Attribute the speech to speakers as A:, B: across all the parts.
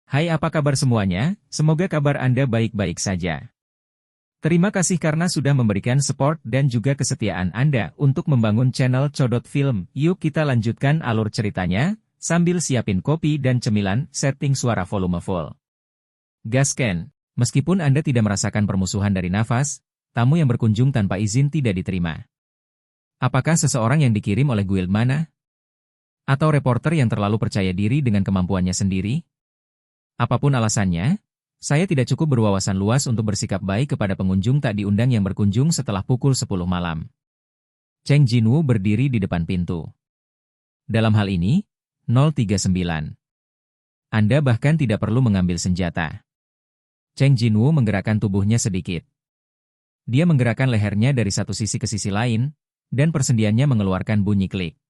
A: Hai, apa kabar semuanya? Semoga kabar Anda baik-baik saja. Terima kasih karena sudah memberikan support dan juga kesetiaan Anda untuk membangun channel Codot Film. Yuk kita lanjutkan alur ceritanya, sambil siapin kopi dan cemilan, setting suara volume full. Gasken, meskipun Anda tidak merasakan permusuhan dari nafas, tamu yang berkunjung tanpa izin tidak diterima. Apakah seseorang yang dikirim oleh guild mana? Atau reporter yang terlalu percaya diri dengan kemampuannya sendiri? Apapun alasannya, saya tidak cukup berwawasan luas untuk bersikap baik kepada pengunjung tak diundang yang berkunjung setelah pukul 10 malam. Cheng Jinwoo berdiri di depan pintu. Dalam hal ini, 039. Anda bahkan tidak perlu mengambil senjata. Cheng Jinwoo menggerakkan tubuhnya sedikit. Dia menggerakkan lehernya dari satu sisi ke sisi lain, dan persendiannya mengeluarkan bunyi klik.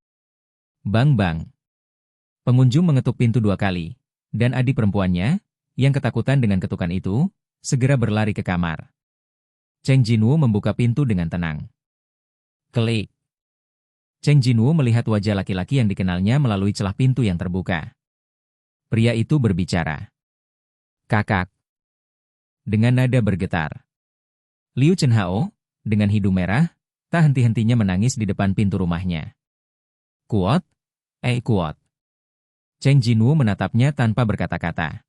A: Bang-bang. Pengunjung mengetuk pintu 2 kali. Dan adik perempuannya, yang ketakutan dengan ketukan itu, segera berlari ke kamar. Cheng Jinwoo membuka pintu dengan tenang. Klik. Cheng Jinwoo melihat wajah laki-laki yang dikenalnya melalui celah pintu yang terbuka. Pria itu berbicara. Kakak. Dengan nada bergetar. Liu Chenhao, dengan hidung merah, tak henti-hentinya menangis di depan pintu rumahnya. Kuat? Kuat. Cheng Jinwoo menatapnya tanpa berkata-kata.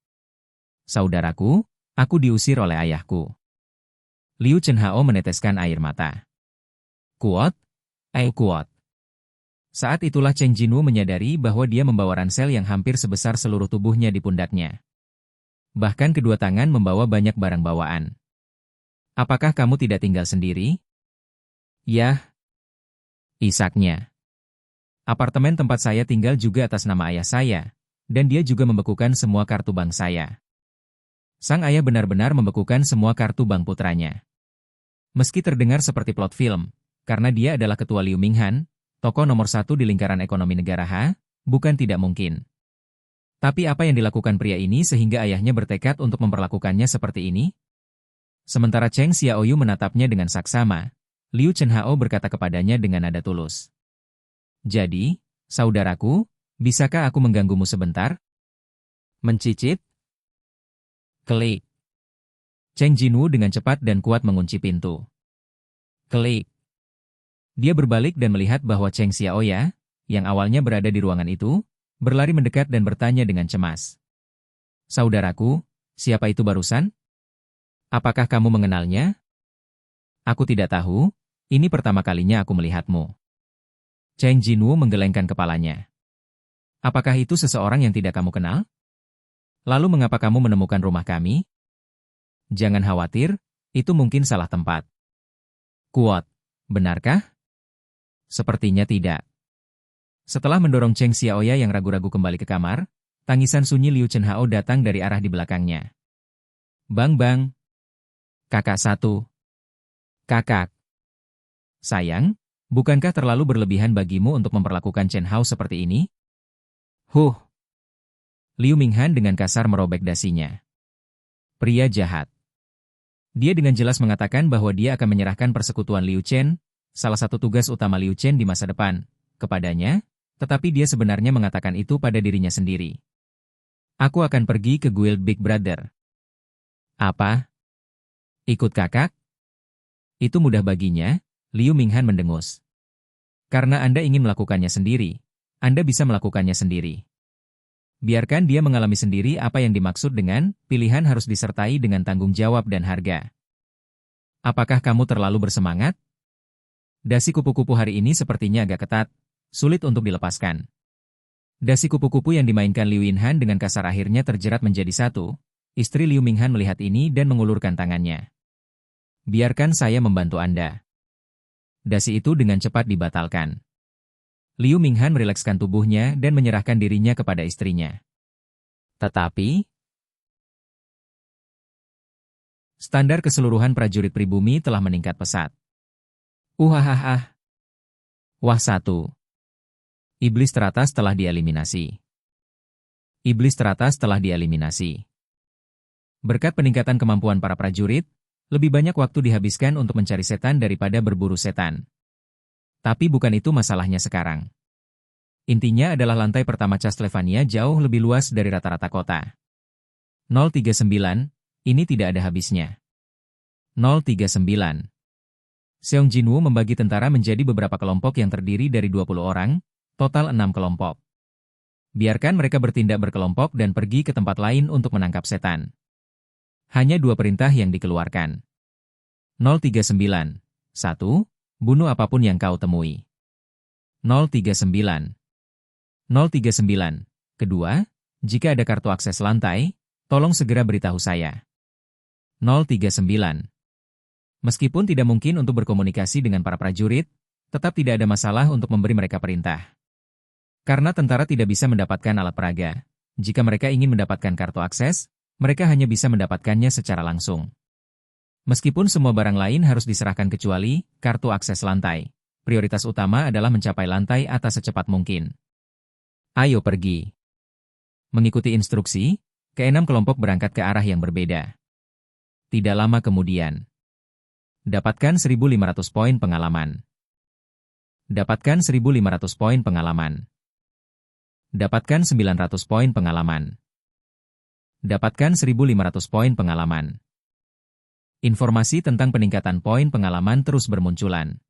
A: Saudaraku, aku diusir oleh ayahku. Liu Chenhao meneteskan air mata. Kuat? Kuat. Saat itulah Cheng Jinwoo menyadari bahwa dia membawa ransel yang hampir sebesar seluruh tubuhnya di pundaknya. Bahkan kedua tangan membawa banyak barang bawaan. Apakah kamu tidak tinggal sendiri? Yah. Isaknya. Apartemen tempat saya tinggal juga atas nama ayah saya, dan dia juga membekukan semua kartu bank saya. Sang ayah benar-benar membekukan semua kartu bank putranya. Meski terdengar seperti plot film, karena dia adalah ketua Liu Minghan, tokoh nomor 1 di lingkaran ekonomi negara Ha, bukan tidak mungkin. Tapi apa yang dilakukan pria ini sehingga ayahnya bertekad untuk memperlakukannya seperti ini? Sementara Cheng Xiaoyu menatapnya dengan saksama, Liu Chenhao berkata kepadanya dengan nada tulus. Jadi, saudaraku, bisakah aku mengganggumu sebentar? Mencicit? Klik. Cheng Jinwoo dengan cepat dan kuat mengunci pintu. Klik. Dia berbalik dan melihat bahwa Cheng Xiaoya, yang awalnya berada di ruangan itu, berlari mendekat dan bertanya dengan cemas. Saudaraku, siapa itu barusan? Apakah kamu mengenalnya? Aku tidak tahu, ini pertama kalinya aku melihatmu. Cheng Jinwoo menggelengkan kepalanya. Apakah itu seseorang yang tidak kamu kenal? Lalu mengapa kamu menemukan rumah kami? Jangan khawatir, itu mungkin salah tempat. Kuat, benarkah? Sepertinya tidak. Setelah mendorong Cheng Xiaoya yang ragu-ragu kembali ke kamar, tangisan sunyi Liu Chenhao datang dari arah di belakangnya. Bang-bang. Kakak 1. Kakak. Sayang, bukankah terlalu berlebihan bagimu untuk memperlakukan Chen Hao seperti ini? Liu Minghan dengan kasar merobek dasinya. Pria jahat. Dia dengan jelas mengatakan bahwa dia akan menyerahkan persekutuan Liu Chen, salah satu tugas utama Liu Chen di masa depan, kepadanya, tetapi dia sebenarnya mengatakan itu pada dirinya sendiri. Aku akan pergi ke guild Big Brother. Apa? Ikut kakak? Itu mudah baginya, Liu Minghan mendengus. Karena Anda ingin melakukannya sendiri, Anda bisa melakukannya sendiri. Biarkan dia mengalami sendiri apa yang dimaksud dengan pilihan harus disertai dengan tanggung jawab dan harga. Apakah kamu terlalu bersemangat? Dasi kupu-kupu hari ini sepertinya agak ketat, sulit untuk dilepaskan. Dasi kupu-kupu yang dimainkan Liu Yinhan dengan kasar akhirnya terjerat menjadi satu. Istri Liu Minghan melihat ini dan mengulurkan tangannya. Biarkan saya membantu Anda. Dasi itu dengan cepat dibatalkan. Liu Minghan merilekskan tubuhnya dan menyerahkan dirinya kepada istrinya. Tetapi, standar keseluruhan prajurit pribumi telah meningkat pesat. Wah 1. Iblis teratas telah dieliminasi. Iblis teratas telah dieliminasi. Berkat peningkatan kemampuan para prajurit, lebih banyak waktu dihabiskan untuk mencari setan daripada berburu setan. Tapi bukan itu masalahnya sekarang. Intinya adalah lantai pertama Castlevania jauh lebih luas dari rata-rata kota. 039, ini tidak ada habisnya. 039. Seong Jinwoo membagi tentara menjadi beberapa kelompok yang terdiri dari 20 orang, total 6 kelompok. Biarkan mereka bertindak berkelompok dan pergi ke tempat lain untuk menangkap setan. Hanya 2 perintah yang dikeluarkan. 039. 1. Bunuh apapun yang kau temui. 039. 039. Kedua, jika ada kartu akses lantai, tolong segera beritahu saya. 039. Meskipun tidak mungkin untuk berkomunikasi dengan para prajurit, tetap tidak ada masalah untuk memberi mereka perintah. Karena tentara tidak bisa mendapatkan alat peraga, jika mereka ingin mendapatkan kartu akses, mereka hanya bisa mendapatkannya secara langsung. Meskipun semua barang lain harus diserahkan kecuali kartu akses lantai, prioritas utama adalah mencapai lantai atas secepat mungkin. Ayo pergi. Mengikuti instruksi, keenam kelompok berangkat ke arah yang berbeda. Tidak lama kemudian, dapatkan 1.500 poin pengalaman. Dapatkan 1.500 poin pengalaman. Dapatkan 900 poin pengalaman. Dapatkan 1.500 poin pengalaman. Informasi tentang peningkatan poin pengalaman terus bermunculan.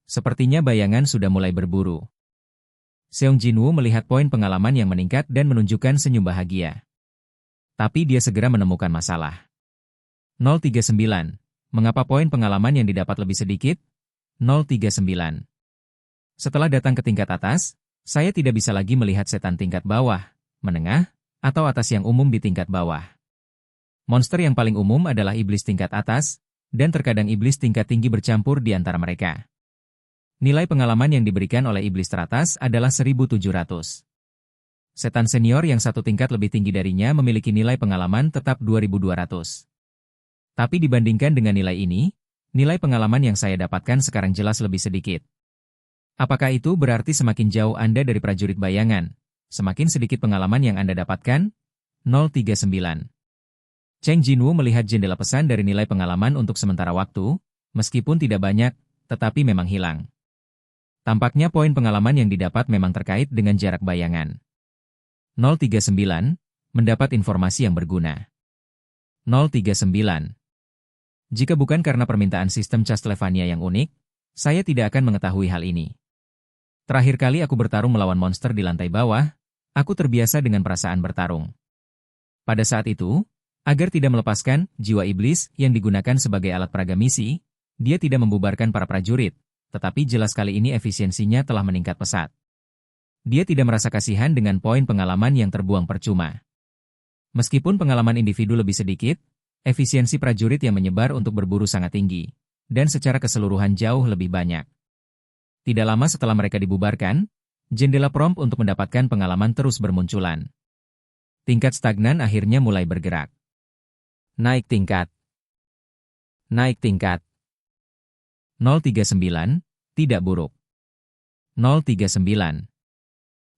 A: Sepertinya bayangan sudah mulai berburu. Seong Jinwoo melihat poin pengalaman yang meningkat dan menunjukkan senyum bahagia. Tapi dia segera menemukan masalah. 039. Mengapa poin pengalaman yang didapat lebih sedikit? 039. Setelah datang ke tingkat atas, saya tidak bisa lagi melihat setan tingkat bawah, menengah, atau atas yang umum di tingkat bawah. Monster yang paling umum adalah iblis tingkat atas, dan terkadang iblis tingkat tinggi bercampur di antara mereka. Nilai pengalaman yang diberikan oleh iblis teratas adalah 1.700. Setan senior yang satu tingkat lebih tinggi darinya memiliki nilai pengalaman tetap 2.200. Tapi dibandingkan dengan nilai ini, nilai pengalaman yang saya dapatkan sekarang jelas lebih sedikit. Apakah itu berarti semakin jauh Anda dari prajurit bayangan, semakin sedikit pengalaman yang Anda dapatkan? 039. Cheng Jinwoo melihat jendela pesan dari nilai pengalaman untuk sementara waktu, meskipun tidak banyak, tetapi memang hilang. Tampaknya poin pengalaman yang didapat memang terkait dengan jarak bayangan. 039. Mendapat informasi yang berguna. 039. Jika bukan karena permintaan sistem Castlevania yang unik, saya tidak akan mengetahui hal ini. Terakhir kali aku bertarung melawan monster di lantai bawah, aku terbiasa dengan perasaan bertarung. Pada saat itu, agar tidak melepaskan jiwa iblis yang digunakan sebagai alat peraga misi, dia tidak membubarkan para prajurit, tetapi jelas kali ini efisiensinya telah meningkat pesat. Dia tidak merasa kasihan dengan poin pengalaman yang terbuang percuma. Meskipun pengalaman individu lebih sedikit, efisiensi prajurit yang menyebar untuk berburu sangat tinggi, dan secara keseluruhan jauh lebih banyak. Tidak lama setelah mereka dibubarkan, jendela prompt untuk mendapatkan pengalaman terus bermunculan. Tingkat stagnan akhirnya mulai bergerak. Naik tingkat. Naik tingkat. 039, tidak buruk. 039.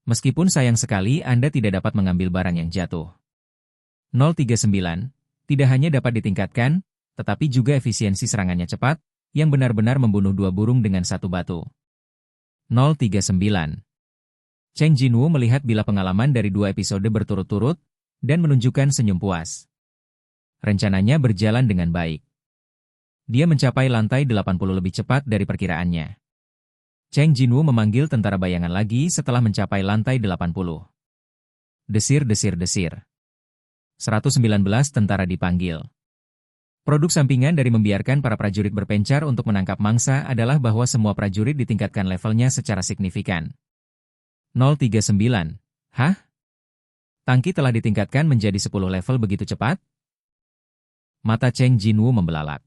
A: Meskipun sayang sekali Anda tidak dapat mengambil barang yang jatuh. 039, tidak hanya dapat ditingkatkan, tetapi juga efisiensi serangannya cepat, yang benar-benar membunuh 2 burung dengan 1 batu. 039. Cheng Jinwoo melihat bila pengalaman dari 2 episode berturut-turut, dan menunjukkan senyum puas. Rencananya berjalan dengan baik. Dia mencapai lantai 80 lebih cepat dari perkiraannya. Cheng Jinwoo memanggil tentara bayangan lagi setelah mencapai lantai 80. Desir-desir-desir. 119 tentara dipanggil. Produk sampingan dari membiarkan para prajurit berpencar untuk menangkap mangsa adalah bahwa semua prajurit ditingkatkan levelnya secara signifikan. 039. Hah? Tangki telah ditingkatkan menjadi 10 level begitu cepat? Mata Cheng Jinwoo membelalak.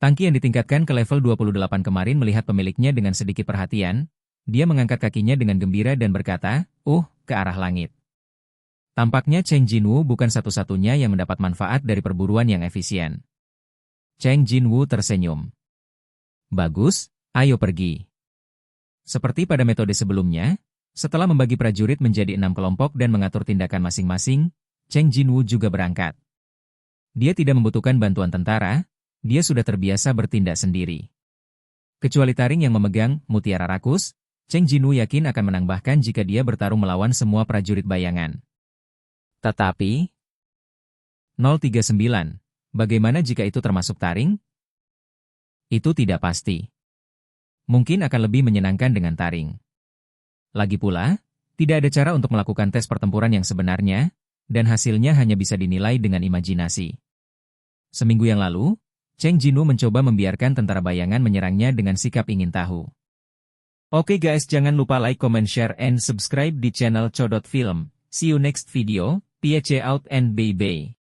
A: Tangki yang ditingkatkan ke level 28 kemarin melihat pemiliknya dengan sedikit perhatian, dia mengangkat kakinya dengan gembira dan berkata, ke arah langit. Tampaknya Cheng Jinwoo bukan satu-satunya yang mendapat manfaat dari perburuan yang efisien. Cheng Jinwoo tersenyum. Bagus, ayo pergi. Seperti pada metode sebelumnya, setelah membagi prajurit menjadi 6 kelompok dan mengatur tindakan masing-masing, Cheng Jinwoo juga berangkat. Dia tidak membutuhkan bantuan tentara, dia sudah terbiasa bertindak sendiri. Kecuali taring yang memegang mutiara rakus, Cheng Jinwoo yakin akan menang bahkan jika dia bertarung melawan semua prajurit bayangan. Tetapi, 039. Bagaimana jika itu termasuk taring? Itu tidak pasti. Mungkin akan lebih menyenangkan dengan taring. Lagi pula, tidak ada cara untuk melakukan tes pertempuran yang sebenarnya, dan hasilnya hanya bisa dinilai dengan imajinasi. Seminggu yang lalu, Cheng Jinwu mencoba membiarkan tentara bayangan menyerangnya dengan sikap ingin tahu. Oke guys, jangan lupa like, comment, share, and subscribe di channel Codot Film. See you next video, PHC out and bye-bye.